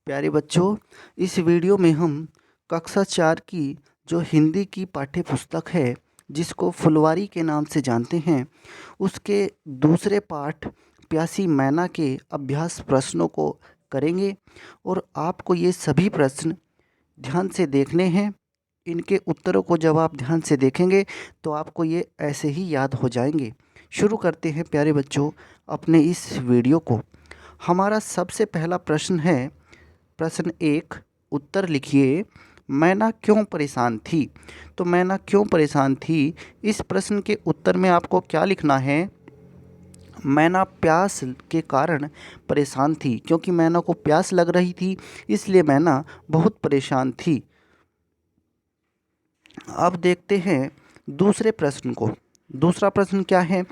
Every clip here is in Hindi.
प्यारे बच्चों, इस वीडियो में हम कक्षा 4 की जो हिंदी की पाठ्य पुस्तक है, जिसको फुलवारी के नाम से जानते हैं, उसके दूसरे पाठ प्यासी मैना के अभ्यास प्रश्नों को करेंगे और आपको ये सभी प्रश्न ध्यान से देखने हैं। इनके उत्तरों को जब आप ध्यान से देखेंगे तो आपको ये ऐसे ही याद हो जाएंगे। शुरू करते हैं प्यारे बच्चों अपने इस वीडियो को। हमारा सबसे पहला प्रश्न है, प्रश्न 1, उत्तर लिखिए। मैना क्यों परेशान थी? तो मैना क्यों परेशान थी, इस प्रश्न के उत्तर में आपको क्या लिखना है? मैना प्यास के कारण परेशान थी, क्योंकि मैना को प्यास लग रही थी, इसलिए मैना बहुत परेशान थी। अब देखते हैं दूसरे प्रश्न को। दूसरा प्रश्न क्या है?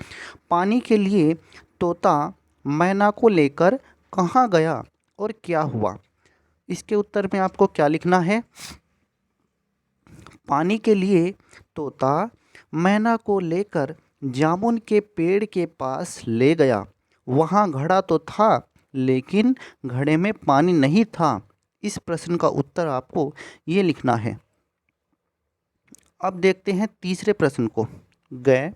पानी के लिए तोता मैना को लेकर कहाँ गया और क्या हुआ? इसके उत्तर में आपको क्या लिखना है? पानी के लिए तोता मैना को लेकर जामुन के पेड़ के पास ले गया। वहाँ घड़ा तो था, लेकिन घड़े में पानी नहीं था। इस प्रश्न का उत्तर आपको ये लिखना है। अब देखते हैं तीसरे प्रश्न को। गए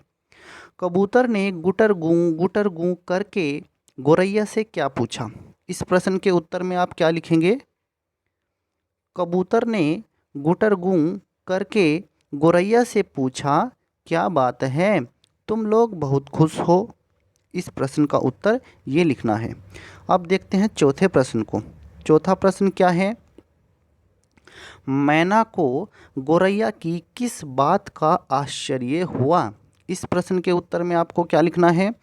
कबूतर ने गुटर गूं करके गोरैया से क्या पूछा? इस प्रश्न के उत्तर में आप क्या लिखेंगे? कबूतर ने गुटर गूं करके गोरैया से पूछा, क्या बात है, तुम लोग बहुत खुश हो? इस प्रश्न का उत्तर ये लिखना है। अब देखते हैं चौथे प्रश्न को। चौथा प्रश्न क्या है? मैना को गोरैया की किस बात का आश्चर्य हुआ? इस प्रश्न के उत्तर में आपको क्या लिखना है?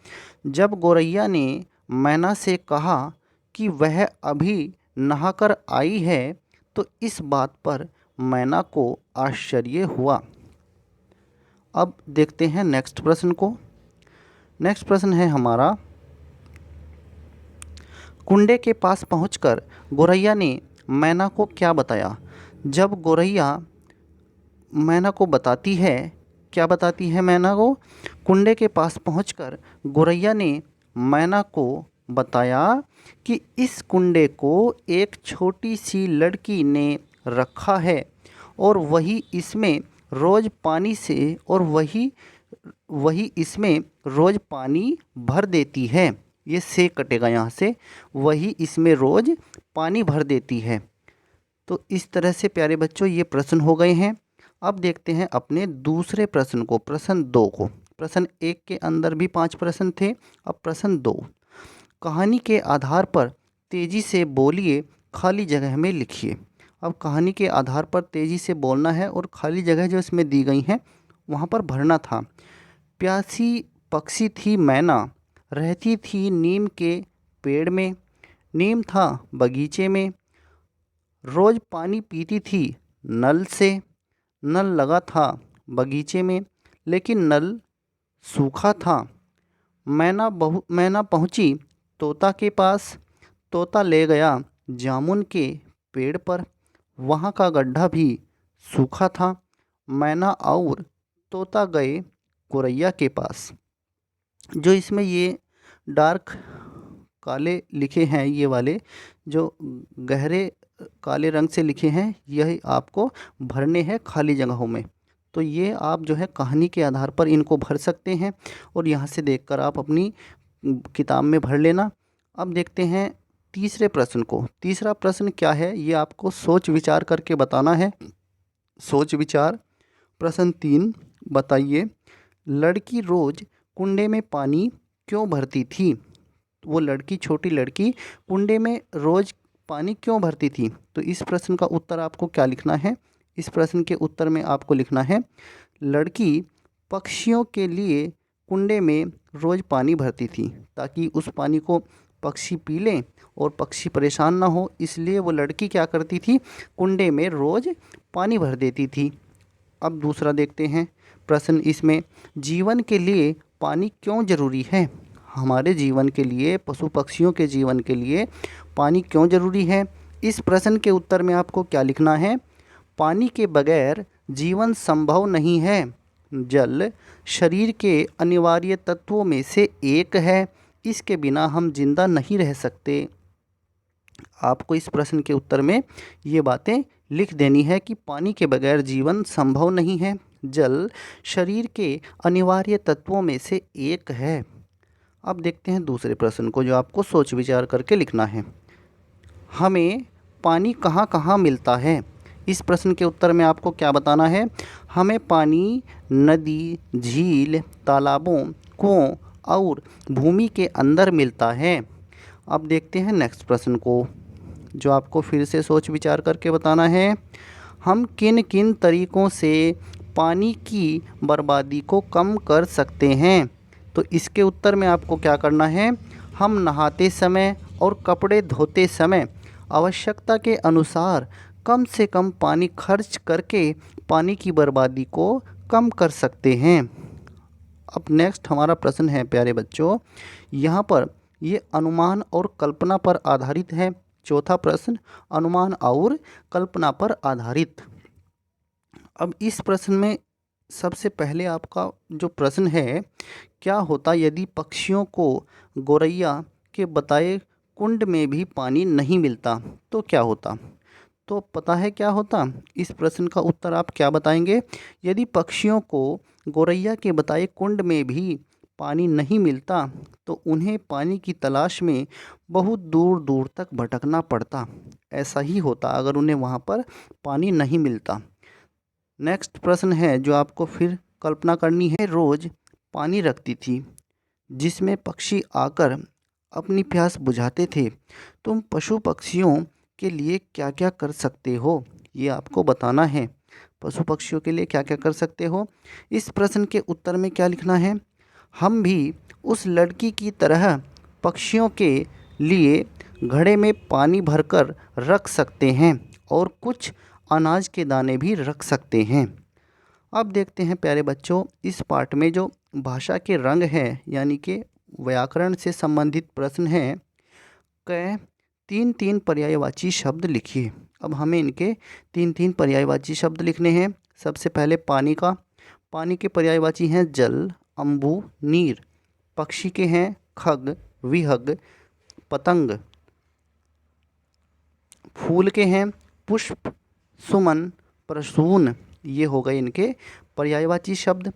जब गोरैया ने मैना से कहा कि वह अभी नहाकर आई है, तो इस बात पर मैना को आश्चर्य हुआ। अब देखते हैं नेक्स्ट प्रश्न को। नेक्स्ट प्रश्न है हमारा, कुंडे के पास पहुंचकर गोरैया ने मैना को क्या बताया? जब गोरैया मैना को बताती है, क्या बताती है मैना को? कुंडे के पास पहुंचकर गोरैया ने मैना को बताया कि इस कुंडे को एक छोटी सी लड़की ने रखा है और वही इसमें रोज़ पानी से और वही वही इसमें रोज़ पानी भर देती है। ये से कटेगा यहाँ से, वही इसमें रोज़ पानी भर देती है। तो इस तरह से प्यारे बच्चों ये प्रश्न हो गए हैं। अब देखते हैं अपने दूसरे प्रश्न को, प्रश्न 2 को। प्रश्न 1 के अंदर भी 5 प्रश्न थे, अब प्रश्न 2। कहानी के आधार पर तेज़ी से बोलिए, खाली जगह में लिखिए। अब कहानी के आधार पर तेज़ी से बोलना है और खाली जगह जो इसमें दी गई हैं वहाँ पर भरना था। प्यासी पक्षी थी मैना, रहती थी नीम के पेड़ में। नीम था बगीचे में, रोज़ पानी पीती थी नल से। नल लगा था बगीचे में, लेकिन नल सूखा था। मैना पहुंची तोता के पास। तोता ले गया जामुन के पेड़ पर। वहाँ का गड्ढा भी सूखा था। मैना और तोता गए गोरैया के पास। जो इसमें ये डार्क काले लिखे हैं, ये वाले जो गहरे काले रंग से लिखे हैं, यही आपको भरने हैं खाली जगहों में। तो ये आप जो है कहानी के आधार पर इनको भर सकते हैं और यहाँ से देखकर आप अपनी किताब में भर लेना। अब देखते हैं तीसरे प्रश्न को। तीसरा प्रश्न क्या है, ये आपको सोच विचार करके बताना है। सोच विचार। प्रश्न 3, बताइए, लड़की रोज़ कुंडे में पानी क्यों भरती थी? वो लड़की, छोटी लड़की कुंडे में रोज़ पानी क्यों भरती थी? तो इस प्रश्न का उत्तर आपको क्या लिखना है? इस प्रश्न के उत्तर में आपको लिखना है, लड़की पक्षियों के लिए कुंडे में रोज़ पानी भरती थी, ताकि उस पानी को पक्षी पी लें और पक्षी परेशान ना हो, इसलिए वो लड़की क्या करती थी, कुंडे में रोज़ पानी भर देती थी। अब दूसरा देखते हैं प्रश्न, इसमें जीवन के लिए पानी क्यों ज़रूरी है? हमारे जीवन के लिए, पशु पक्षियों के जीवन के लिए पानी क्यों ज़रूरी है? इस प्रश्न के उत्तर में आपको क्या लिखना है? पानी के बगैर जीवन संभव नहीं है। जल शरीर के अनिवार्य तत्वों में से एक है, इसके बिना हम जिंदा नहीं रह सकते। आपको इस प्रश्न के उत्तर में ये बातें लिख देनी है कि पानी के बगैर जीवन संभव नहीं है। जल शरीर के अनिवार्य तत्वों में से एक है। अब देखते हैं दूसरे प्रश्न को, जो आपको सोच विचार करके लिखना है। हमें पानी कहाँ कहाँ मिलता है? इस प्रश्न के उत्तर में आपको क्या बताना है? हमें पानी नदी, झील, तालाबों, कुओं और भूमि के अंदर मिलता है। अब देखते हैं नेक्स्ट प्रश्न को, जो आपको फिर से सोच विचार करके बताना है। हम किन किन तरीक़ों से पानी की बर्बादी को कम कर सकते हैं? तो इसके उत्तर में आपको क्या करना है? हम नहाते समय और कपड़े धोते समय आवश्यकता के अनुसार कम से कम पानी खर्च करके पानी की बर्बादी को कम कर सकते हैं। अब नेक्स्ट हमारा प्रश्न है प्यारे बच्चों, यहाँ पर ये अनुमान और कल्पना पर आधारित है। चौथा प्रश्न अनुमान और कल्पना पर आधारित। अब इस प्रश्न में सबसे पहले आपका जो प्रश्न है, क्या होता यदि पक्षियों को गौरैया के बताए कुंड में भी पानी नहीं मिलता तो क्या होता? तो पता है क्या होता? इस प्रश्न का उत्तर आप क्या बताएंगे? यदि पक्षियों को गौरैया के बताए कुंड में भी पानी नहीं मिलता तो उन्हें पानी की तलाश में बहुत दूर दूर तक भटकना पड़ता। ऐसा ही होता अगर उन्हें वहाँ पर पानी नहीं मिलता। नेक्स्ट प्रश्न है जो आपको फिर कल्पना करनी है। रोज़ पानी रखती थी जिसमें पक्षी आकर अपनी प्यास बुझाते थे। तुम पशु पक्षियों के लिए क्या क्या कर सकते हो? ये आपको बताना है। पशु पक्षियों के लिए क्या क्या कर सकते हो? इस प्रश्न के उत्तर में क्या लिखना है? हम भी उस लड़की की तरह पक्षियों के लिए घड़े में पानी भरकर रख सकते हैं और कुछ अनाज के दाने भी रख सकते हैं। अब देखते हैं प्यारे बच्चों, इस पाठ में जो भाषा के रंग हैं यानी कि व्याकरण से संबंधित प्रश्न हैं, क तीन तीन पर्यायवाची शब्द लिखिए। अब हमें इनके तीन तीन पर्यायवाची शब्द लिखने हैं। सबसे पहले पानी का, पानी के पर्यायवाची हैं जल, अम्बु, नीर। पक्षी के हैं खग, विहग, पतंग। फूल के हैं पुष्प, सुमन, प्रसून। ये हो गए इनके पर्यायवाची शब्द।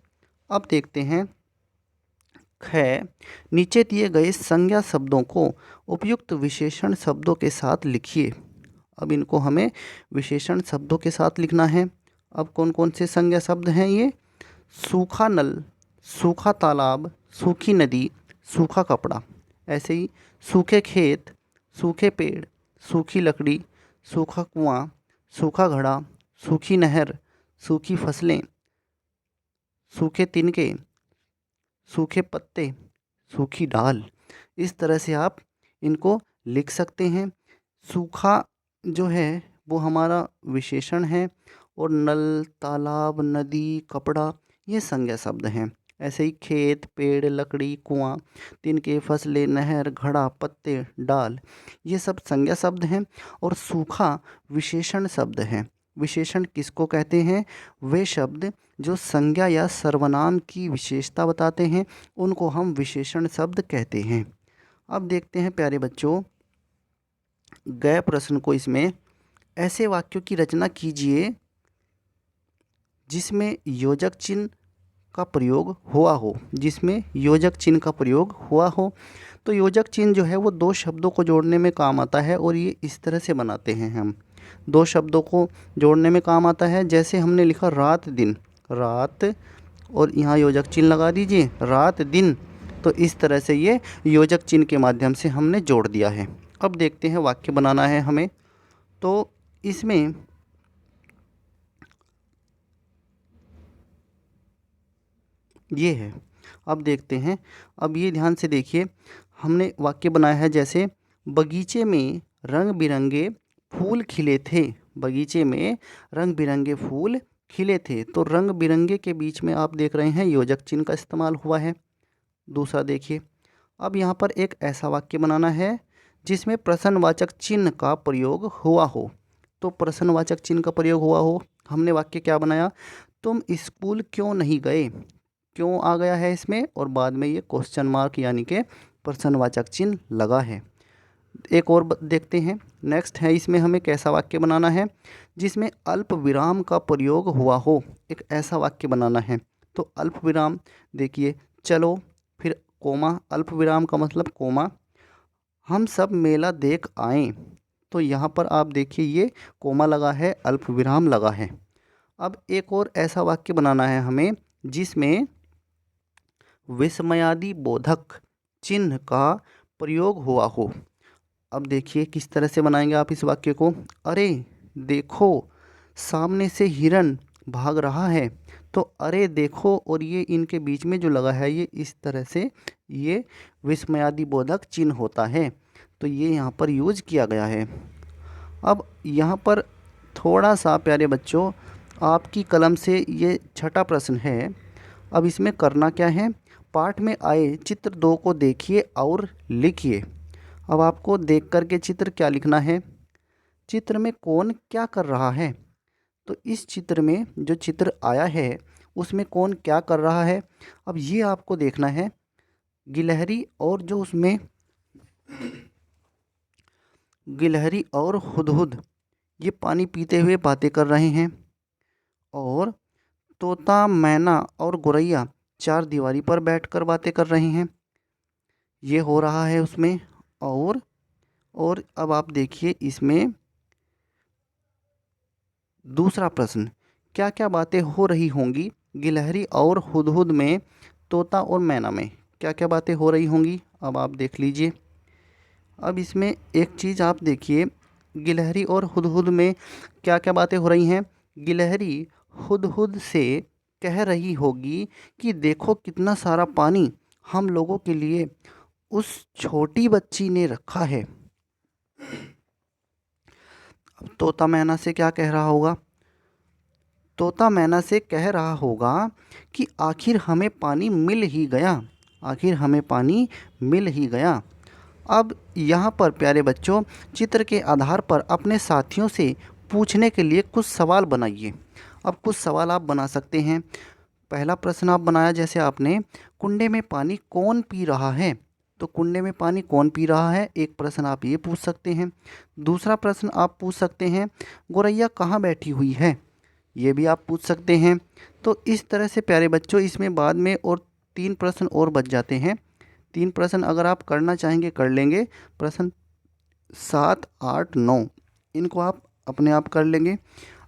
अब देखते हैं ख, नीचे दिए गए संज्ञा शब्दों को उपयुक्त विशेषण शब्दों के साथ लिखिए। अब इनको हमें विशेषण शब्दों के साथ लिखना है। अब कौन कौन से संज्ञा शब्द हैं ये? सूखा नल, सूखा तालाब, सूखी नदी, सूखा कपड़ा। ऐसे ही सूखे खेत, सूखे पेड़, सूखी लकड़ी, सूखा कुआं, सूखा घड़ा, सूखी नहर, सूखी फसलें, सूखे तिनके, सूखे पत्ते, सूखी डाल। इस तरह से आप इनको लिख सकते हैं। सूखा जो है वो हमारा विशेषण है और नल, तालाब, नदी, कपड़ा ये संज्ञा शब्द हैं। ऐसे ही खेत, पेड़, लकड़ी, कुआं, तिनके, फसलें, नहर, घड़ा, पत्ते, डाल ये सब संज्ञा शब्द हैं और सूखा विशेषण शब्द हैं। विशेषण किसको कहते हैं? वे शब्द जो संज्ञा या सर्वनाम की विशेषता बताते हैं उनको हम विशेषण शब्द कहते हैं। अब देखते हैं प्यारे बच्चों गए प्रश्न को। इसमें ऐसे वाक्यों की रचना कीजिए जिसमें योजक चिन्ह का प्रयोग हुआ हो, जिसमें योजक चिन्ह का प्रयोग हुआ हो। तो योजक चिन्ह जो है वो दो शब्दों को जोड़ने में काम आता है और ये इस तरह से बनाते हैं हम। दो शब्दों को जोड़ने में काम आता है। जैसे हमने लिखा रात दिन, रात और यहाँ योजक चिन्ह लगा दीजिए रात दिन। तो इस तरह से ये योजक चिन्ह के माध्यम से हमने जोड़ दिया है। अब देखते हैं वाक्य बनाना है हमें। तो इसमें ये है। अब देखते हैं, अब ये ध्यान से देखिए हमने वाक्य बनाया है। जैसे बगीचे में रंग बिरंगे फूल खिले थे, बगीचे में रंग बिरंगे फूल खिले थे। तो रंग बिरंगे के बीच में आप देख रहे हैं योजक चिन्ह का इस्तेमाल हुआ है। दूसरा देखिए, अब यहाँ पर एक ऐसा वाक्य बनाना है जिसमें प्रश्नवाचक चिन्ह का प्रयोग हुआ हो। तो प्रश्नवाचक चिन्ह का प्रयोग हुआ हो, हमने वाक्य क्या बनाया? तुम स्कूल क्यों नहीं गए? क्यों आ गया है इसमें और बाद में ये क्वेश्चन मार्क यानी कि प्रश्नवाचक चिन्ह लगा है। एक और देखते हैं। नेक्स्ट है, इसमें हमें कैसा वाक्य बनाना है जिसमें अल्प विराम का प्रयोग हुआ हो। एक ऐसा वाक्य बनाना है। तो अल्प विराम देखिए, चलो, फिर कोमा, अल्प विराम का मतलब कोमा, हम सब मेला देख आएं। तो यहाँ पर आप देखिए ये कोमा लगा है, अल्प विराम लगा है। अब एक और ऐसा वाक्य बनाना है हमें जिसमें विस्मयादि बोधक चिन्ह का प्रयोग हुआ हो। अब देखिए किस तरह से बनाएंगे आप इस वाक्य को। अरे देखो, सामने से हिरन भाग रहा है। तो अरे देखो, और ये इनके बीच में जो लगा है ये इस तरह से ये विस्मयादि बोधक चिन्ह होता है। तो ये यहाँ पर यूज किया गया है। अब यहाँ पर थोड़ा सा प्यारे बच्चों आपकी कलम से ये छठा प्रश्न है। अब इसमें करना क्या है, पाठ में आए चित्र 2 को देखिए और लिखिए। अब आपको देख कर के चित्र क्या लिखना है, चित्र में कौन क्या कर रहा है। तो इस चित्र में जो चित्र आया है उसमें कौन क्या कर रहा है, अब ये आपको देखना है। गिलहरी और जो उसमें गिलहरी और हुदहुद ये पानी पीते हुए बातें कर रहे हैं, और तोता, मैना और गोरैया चार दीवारी पर बैठकर बातें कर रहे हैं। ये हो रहा है उसमें। और अब आप देखिए इसमें दूसरा प्रश्न, क्या क्या बातें हो रही होंगी गिलहरी और हुदहुद में, तोता और मैना में क्या क्या बातें हो रही होंगी। अब आप देख लीजिए। अब इसमें एक चीज़ आप देखिए, गिलहरी और हुदहुद में क्या क्या बातें हो रही हैं। गिलहरी हुदहुद से कह रही होगी कि देखो कितना सारा पानी हम लोगों के लिए उस छोटी बच्ची ने रखा है। अब तोता मैना से क्या कह रहा होगा, तोता मैना से कह रहा होगा कि आखिर हमें पानी मिल ही गया, आखिर हमें पानी मिल ही गया। अब यहाँ पर प्यारे बच्चों चित्र के आधार पर अपने साथियों से पूछने के लिए कुछ सवाल बनाइए। अब कुछ सवाल आप बना सकते हैं। पहला प्रश्न आप बनाया जैसे आपने, कुंडे में पानी कौन पी रहा है। तो कुंडे में पानी कौन पी रहा है, एक प्रश्न आप ये पूछ सकते हैं। दूसरा प्रश्न आप पूछ सकते हैं, गोरैया कहाँ बैठी हुई है, ये भी आप पूछ सकते हैं। तो इस तरह से प्यारे बच्चों इसमें बाद में और 3 प्रश्न और बच जाते हैं। 3 प्रश्न अगर आप करना चाहेंगे कर लेंगे। प्रश्न 7, 8, 9 इनको आप अपने आप कर लेंगे।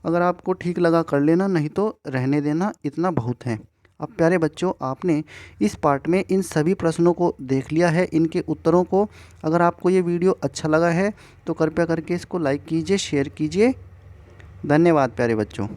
अगर आपको ठीक लगा कर लेना, नहीं तो रहने देना, इतना बहुत है। अब प्यारे बच्चों आपने इस पार्ट में इन सभी प्रश्नों को देख लिया है, इनके उत्तरों को। अगर आपको ये वीडियो अच्छा लगा है तो कृपया करके इसको लाइक कीजिए, शेयर कीजिए। धन्यवाद प्यारे बच्चों।